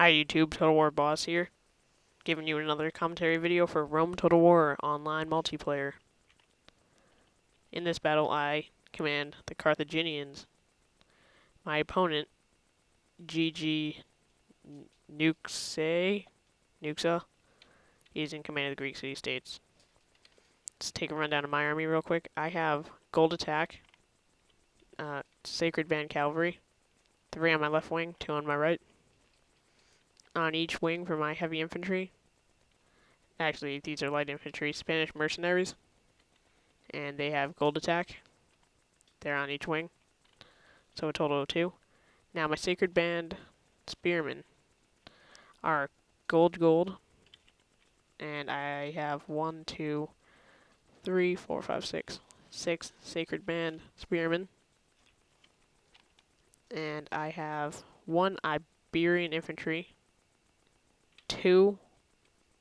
Hi YouTube, Total War Boss here, giving you another commentary video for Rome Total War online multiplayer. In this battle I command the Carthaginians. My opponent, GG Nuxa, is in command of the Greek city-states. Let's take a rundown of my army real quick. I have Gold Attack, Sacred Band Cavalry, 3 on my left wing, 2 on my right. On each wing for my heavy infantry, actually these are light infantry, Spanish mercenaries, and they have Gold Attack. They're on each wing, so a total of 2. Now my Sacred Band Spearmen are gold, and I have 1, 2, 3, 4, 5, 6, 6 Sacred Band Spearmen, and I have 1 Iberian Infantry, 2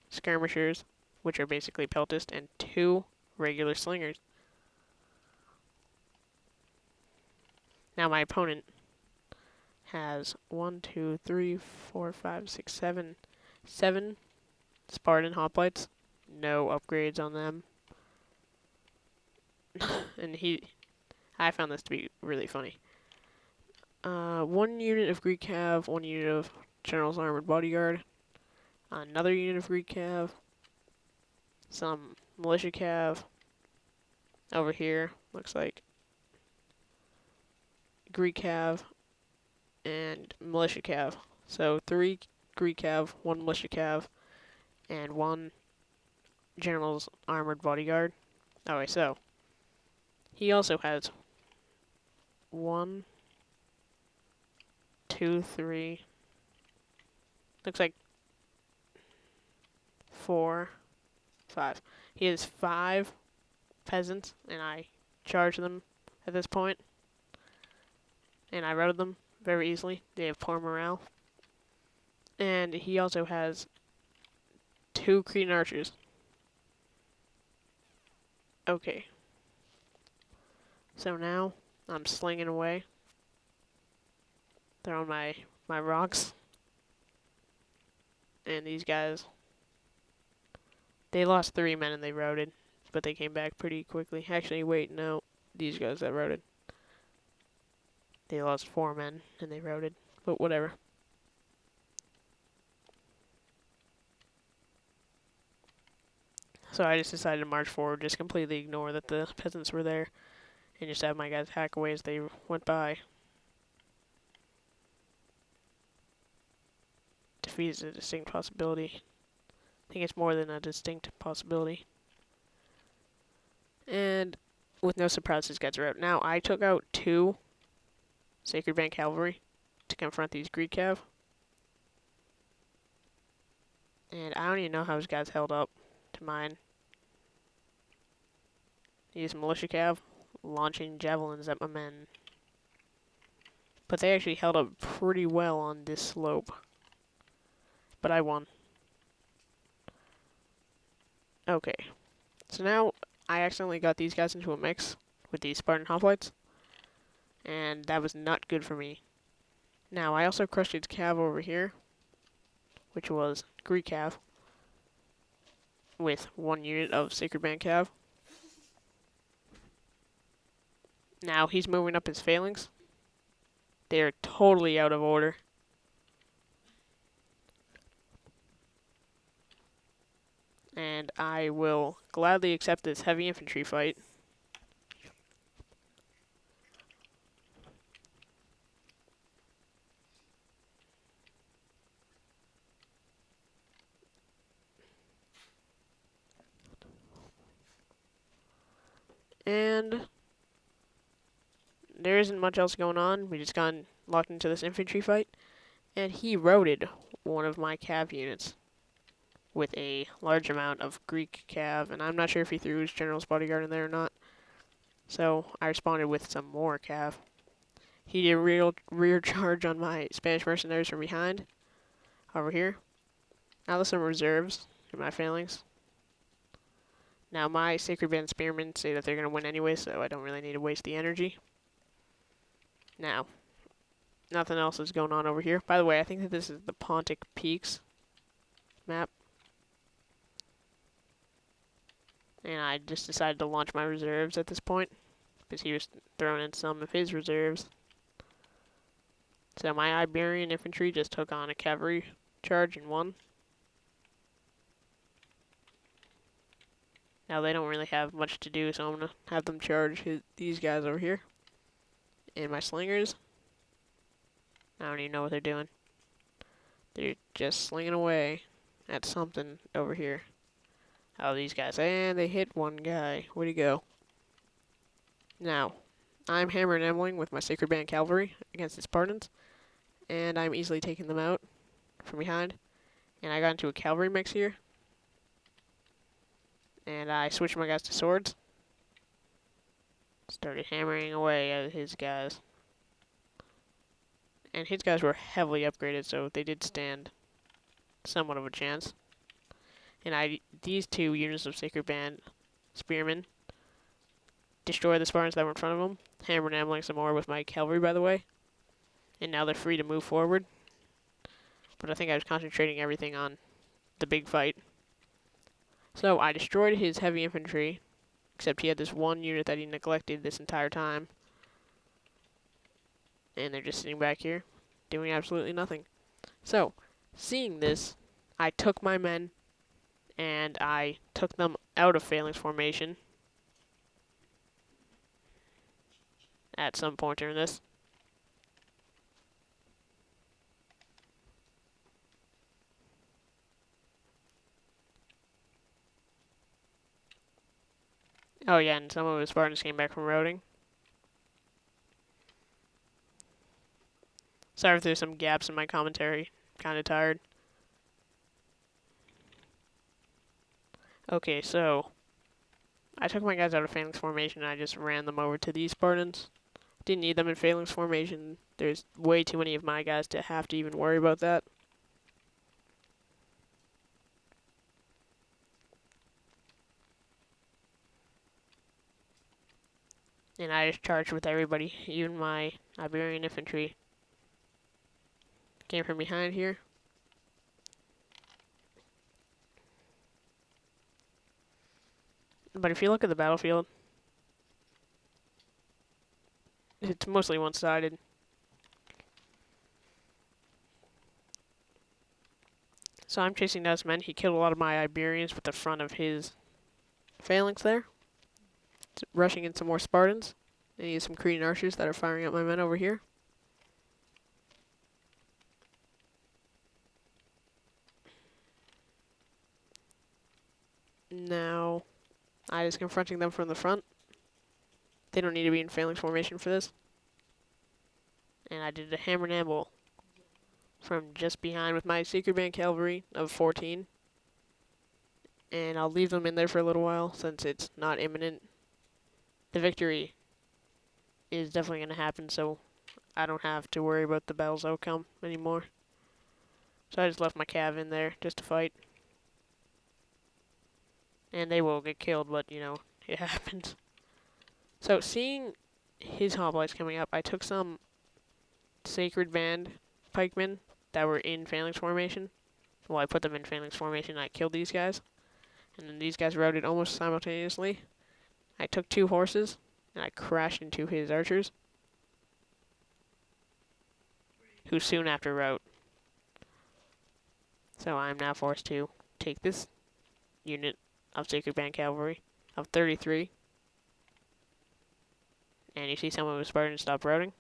Skirmishers, which are basically Peltist, and 2 regular Slingers. Now my opponent has 1, 2, 3, 4, 5, 6, 7 Spartan hoplites, no upgrades on them. And I found this to be really funny. 1 unit of Greek Cav, 1 unit of General's Armored Bodyguard, another unit of Greek Cav, some Militia Cav, over here, looks like Greek Cav, and Militia Cav. So 3 Greek Cav, 1 Militia Cav, and 1 General's Armored Bodyguard. Okay, so he also has 1, 2, 3, looks like 4, 5. He has 5 peasants, and I charged them at this point, and I routed them very easily. They have poor morale. And he also has 2 Cretan archers. Okay. So now I'm slinging away. They're on my rocks. And these guys, they lost 3 men and they routed, but they came back pretty quickly. Actually, wait, no. These guys that routed, they lost 4 men and they routed, but whatever. So I just decided to march forward, just completely ignore that the peasants were there, and just have my guys hack away as they went by. Defeat is a distinct possibility. I think it's more than a distinct possibility. And with no surprise, these guys are out. Now, I took out 2 Sacred Band Cavalry to confront these Greek Cav. And I don't even know how these guys held up to mine. These Militia Cav launching javelins at my men. But they actually held up pretty well on this slope. But I won. Okay. So now I accidentally got these guys into a mix with these Spartan hoplites, and that was not good for me. Now I also crushed its cav over here, which was Greek cav, with 1 unit of Sacred Band cav. Now he's moving up his phalanx. They are totally out of order. And I will gladly accept this heavy infantry fight. And there isn't much else going on. We just got locked into this infantry fight. And he routed one of my cav units with a large amount of Greek cav, and I'm not sure if he threw his general's bodyguard in there or not. So I responded with some more cav. He did a rear charge on my Spanish mercenaries from behind, over here. Now there's some reserves in my phalanx. Now my Sacred Band Spearmen say that they're going to win anyway, so I don't really need to waste the energy. Now, Nothing else is going on over here. By the way, I think that this is the Pontic Peaks map. And I just decided to launch my reserves at this point, because he was throwing in some of his reserves. So my Iberian infantry just took on a cavalry charge and won. Now they don't really have much to do, so I'm going to have them charge these guys over here. And my slingers, I don't even know what they're doing. They're just slinging away at something over here. Oh, these guys. And they hit one guy. Where'd he go? Now, I'm hammer and ambling with my Sacred Band Cavalry against the Spartans. And I'm easily taking them out from behind. And I got into a cavalry mix here. And I switched my guys to swords. Started hammering away at his guys. And his guys were heavily upgraded, so they did stand somewhat of a chance. And these two units of Sacred Band Spearmen destroyed the Spartans that were in front of them. Hammer and ambling some more with my cavalry, by the way. And now they're free to move forward. But I think I was concentrating everything on the big fight. So I destroyed his heavy infantry, except he had this one unit that he neglected this entire time. And they're just sitting back here, doing absolutely nothing. So, seeing this, I took my men, and I took them out of phalanx formation at some point during this. Oh yeah, and some of his Spartans came back from routing. Sorry if there's some gaps in my commentary. Kinda tired. Okay, so I took my guys out of phalanx formation and I just ran them over to these Spartans. Didn't need them in phalanx formation. There's way too many of my guys to have to even worry about that. And I just charged with everybody, even my Iberian infantry. Came from behind here. But if you look at the battlefield, it's mostly one-sided. So I'm chasing down his men. He killed a lot of my Iberians with the front of his phalanx there. Rushing in some more Spartans. And he has some Cretan archers that are firing at my men over here. Now, I is confronting them from the front. They don't need to be in phalanx formation for this. And I did a hammer and amble from just behind with my Sacred Band Cavalry of 14. And I'll leave them in there for a little while since it's not imminent. The victory is definitely going to happen, so I don't have to worry about the battle's outcome anymore. So I just left my cav in there just to fight. And they will get killed, but, you know, it happens. So, seeing his hoplites coming up, I took some Sacred Band pikemen that were in phalanx formation. Well, I put them in phalanx formation and I killed these guys. And then these guys routed almost simultaneously. I took 2 horses and I crashed into his archers, who soon after rout. So I'm now forced to take this unit of Sacred Band Cavalry of 33. And you see some of his Spartans stop routing.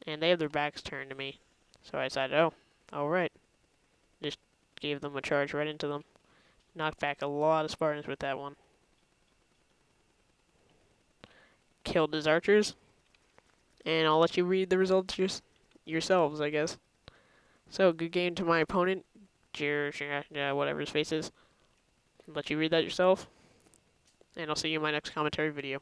And they have their backs turned to me. So I decided, oh, alright. Just gave them a charge right into them. Knocked back a lot of Spartans with that one. Killed his archers. And I'll let you read the results yourselves, I guess. So, good game to my opponent. Whatever his face is. I'll let you read that yourself. And I'll see you in my next commentary video.